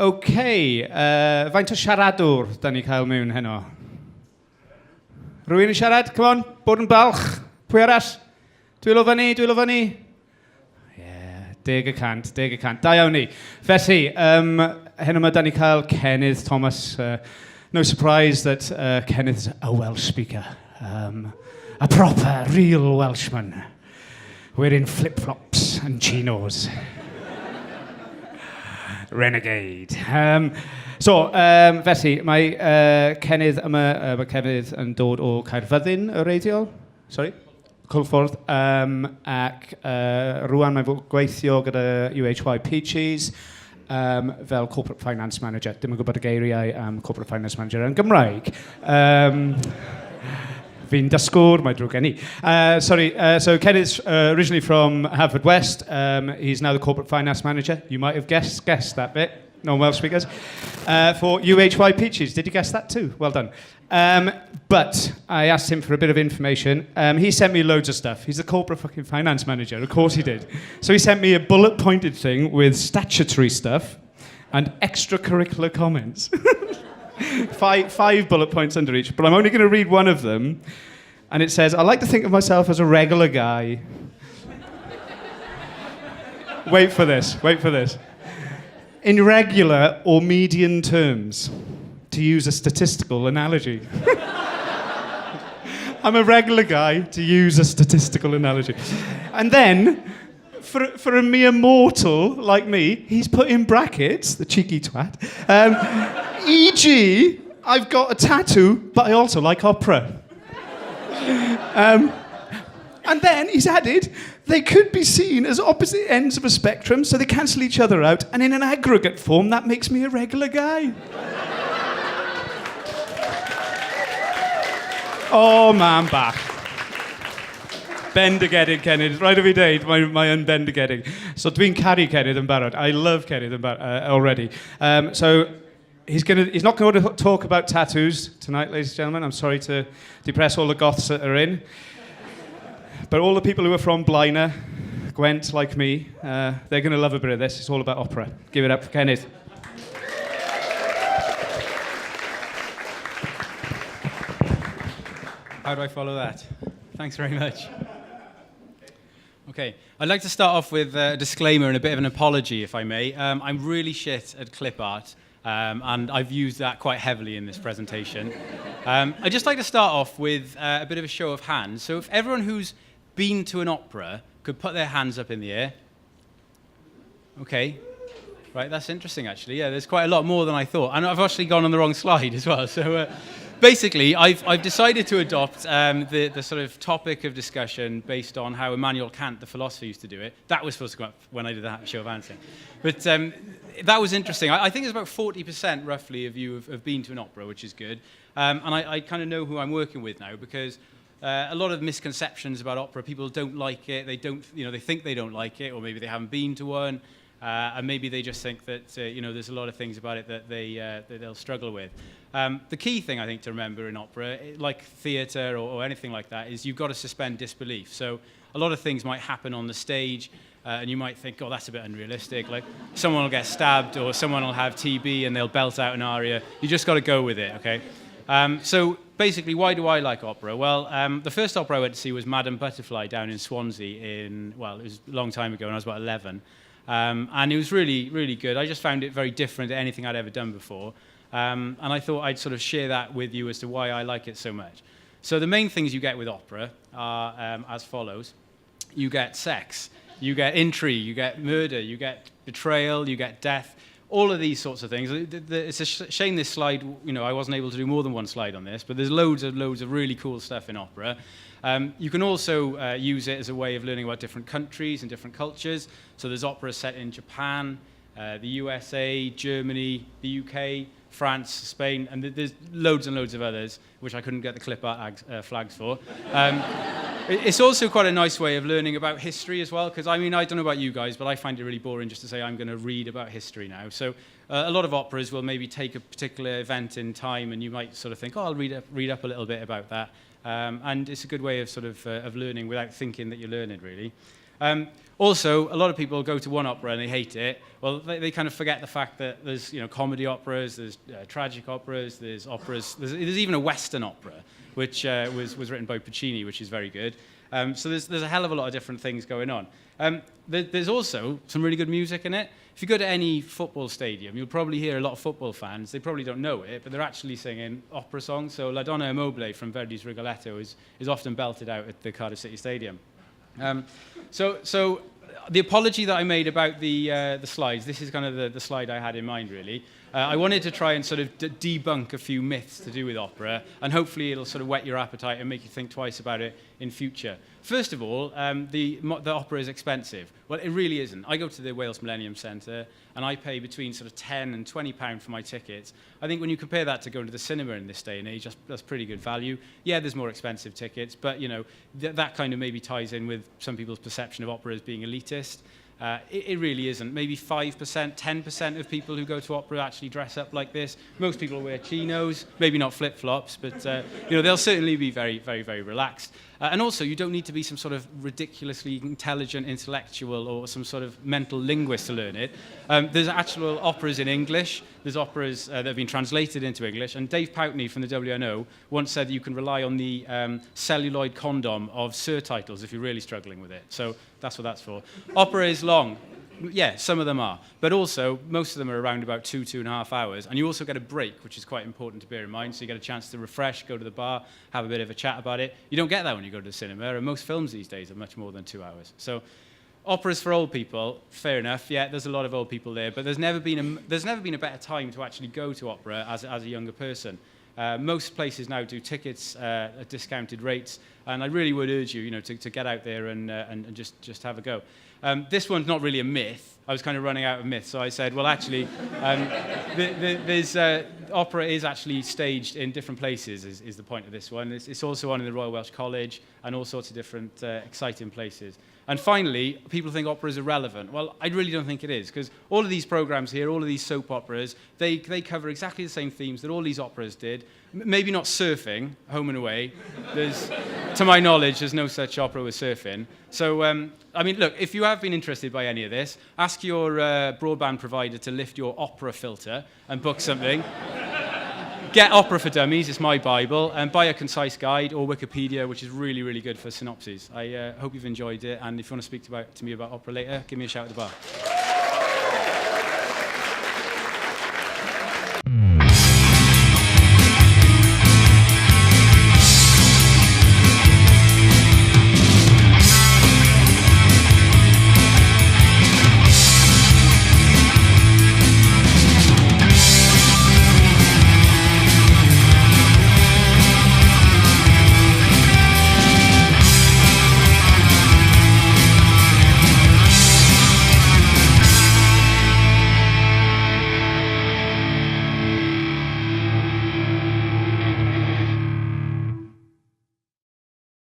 OK, faint o siaradwr da ni cael mewn heno? Rwy'n yn siarad? Come on, bod yn balch. Pwy arall? Dwylo fyny. Ie, 10%. Da iawn ni. Felly, heno yma da ni cael Cennydd Thomas. No surprise that Cennydd's a Welsh speaker. A proper, real Welshman. Wearing flip-flops and chinos. Renegade. Felly, mae Cennydd yma, mae Cennydd yn dod o Caerfyddin y reiddiol. Cwlffordd. Ac rwan mae'n gweithio gyda UHY Peaches fel Corporate Finance Manager. Dim yn gwybod y geiriau am Corporate Finance Manager yn Gymraeg. Fi'n dysgwr, mae drwg gen i. So Cennydd's originally from Haverfordwest. He's now the Corporate Finance Manager. You might have guessed that bit. No Welsh speakers. For UHY Peaches. Did you guess that too? Well done. But I asked him for a bit of information. He sent me loads of stuff. He's the Corporate fucking Finance Manager. Of course he did. So he sent me a bullet-pointed thing with statutory stuff and extracurricular comments. Five bullet points under each, but I'm only going to read one of them. And it says, I like to think of myself as a regular guy. Wait for this. In regular or median terms, to use a statistical analogy. I'm a regular guy, to use a statistical analogy. And then, for a mere mortal like me, he's put in brackets, the cheeky twat, e.g., I've got a tattoo, but I also like opera. And then he's added, they could be seen as opposite ends of a spectrum, so they cancel each other out, and in an aggregate form, that makes me a regular guy. Oh, man, bach. Bendigedig, Cennydd. Right fi deud, mae yn bendigedig. So dwi'n caru Cennydd yn barod. I love Cennydd yn barod already. So he's not going to talk about tattoos tonight, ladies and gentlemen. I'm sorry to depress all the goths that are in. But all the people who are from Blaena, Gwent, like me, they're going to love a bit of this. It's all about opera. Give it up for Cennydd. How do I follow that? Thanks very much. Okay, I'd like to start off with a disclaimer and a bit of an apology, if I may. I'm really shit at clip art, and I've used that quite heavily in this presentation. I'd just like to start off with a bit of a show of hands. So if everyone who's been to an opera could put their hands up in the air. Okay. Right, that's interesting, actually. Yeah, there's quite a lot more than I thought. And I've actually gone on the wrong slide as well. So basically, I've decided to adopt the sort of topic of discussion based on how Immanuel Kant, the philosopher, used to do it. That was supposed to come up when I did that show of hands thing. But that was interesting. I think it's about 40% roughly of you have been to an opera, which is good. And I kind of know who I'm working with now because a lot of misconceptions about opera. People don't like it. They think they don't like it, or maybe they haven't been to one. And maybe they just think that there's a lot of things about it that they'll struggle with. The key thing I think to remember in opera, like theatre or anything like that, is you've got to suspend disbelief. So a lot of things might happen on the stage, and you might think, oh, that's a bit unrealistic. Like someone will get stabbed, or someone will have TB and they'll belt out an aria. You just got to go with it, okay? So basically, why do I like opera? Well, the first opera I went to see was Madame Butterfly down in Swansea it was a long time ago when I was about 11. And it was really, really good. I just found it very different to anything I'd ever done before. And I thought I'd sort of share that with you as to why I like it so much. So the main things you get with opera are as follows. You get sex, you get intrigue, you get murder, you get betrayal, you get death, all of these sorts of things. It's a shame this slide, I wasn't able to do more than one slide on this, but there's loads of really cool stuff in opera. You can also use it as a way of learning about different countries and different cultures. So there's opera set in Japan, the USA, Germany, the UK, France, Spain, and there's loads and loads of others, which I couldn't get the clip art flags for. It's also quite a nice way of learning about history as well, because I don't know about you guys, but I find it really boring just to say I'm going to read about history now. So a lot of operas will maybe take a particular event in time, and you might sort of think, oh, I'll read up a little bit about that. And it's a good way of sort of learning without thinking that you're learning, really. Also, a lot of people go to one opera and they hate it. Well, they kind of forget the fact that there's comedy operas, there's tragic operas, there's operas, there's even a Western opera, which was written by Puccini, which is very good. So there's a hell of a lot of different things going on. There's also some really good music in it. If you go to any football stadium, you'll probably hear a lot of football fans. They probably don't know it, but they're actually singing opera songs. So La Donna Immobile from Verdi's Rigoletto is often belted out at the Cardiff City Stadium. So the apology that I made about the slides, this is kind of the slide I had in mind, really. I wanted to try and sort of debunk a few myths to do with opera, and hopefully it'll sort of whet your appetite and make you think twice about it in future. First of all, the opera is expensive. Well, it really isn't. I go to the Wales Millennium Centre, and I pay between sort of £10 and £20 for my tickets. I think when you compare that to going to the cinema in this day and age, that's pretty good value. Yeah, there's more expensive tickets, but that kind of maybe ties in with some people's perception of opera as being elitist. It really isn't. Maybe 5%, 10% of people who go to opera actually dress up like this. Most people wear chinos, maybe not flip-flops, but they'll certainly be very, very, very relaxed. And also, you don't need to be some sort of ridiculously intelligent intellectual or some sort of mental linguist to learn it. There's actual operas in English. There's operas that have been translated into English. And Dave Poutney from the WNO once said that you can rely on the celluloid condom of surtitles if you're really struggling with it. So that's what that's for. Opera is long. Yeah, some of them are. But also, most of them are around about 2.5 hours. And you also get a break, which is quite important to bear in mind. So you get a chance to refresh, go to the bar, have a bit of a chat about it. You don't get that when you go to the cinema. And most films these days are much more than 2 hours. So opera's for old people, fair enough. Yeah, there's a lot of old people there. But there's never been a better time to actually go to opera as a younger person. Most places now do tickets at discounted rates. And I really would urge you, to get out there and just have a go. This one's not really a myth. I was kind of running out of myths, so I said, well, actually, opera is actually staged in different places, is the point of this one. It's also on in the Royal Welsh College and all sorts of different exciting places. And finally, people think opera is irrelevant. Well, I really don't think it is, because all of these programs here, all of these soap operas, they cover exactly the same themes that all these operas did. Maybe not surfing, home and away. To my knowledge, there's no such opera with surfing. So, look, if you have been interested by any of this, ask your broadband provider to lift your opera filter and book something. Get Opera for Dummies, it's my Bible, and buy a concise guide or Wikipedia, which is really, really good for synopses. I hope you've enjoyed it, and if you want to speak to me about opera later, give me a shout at the bar.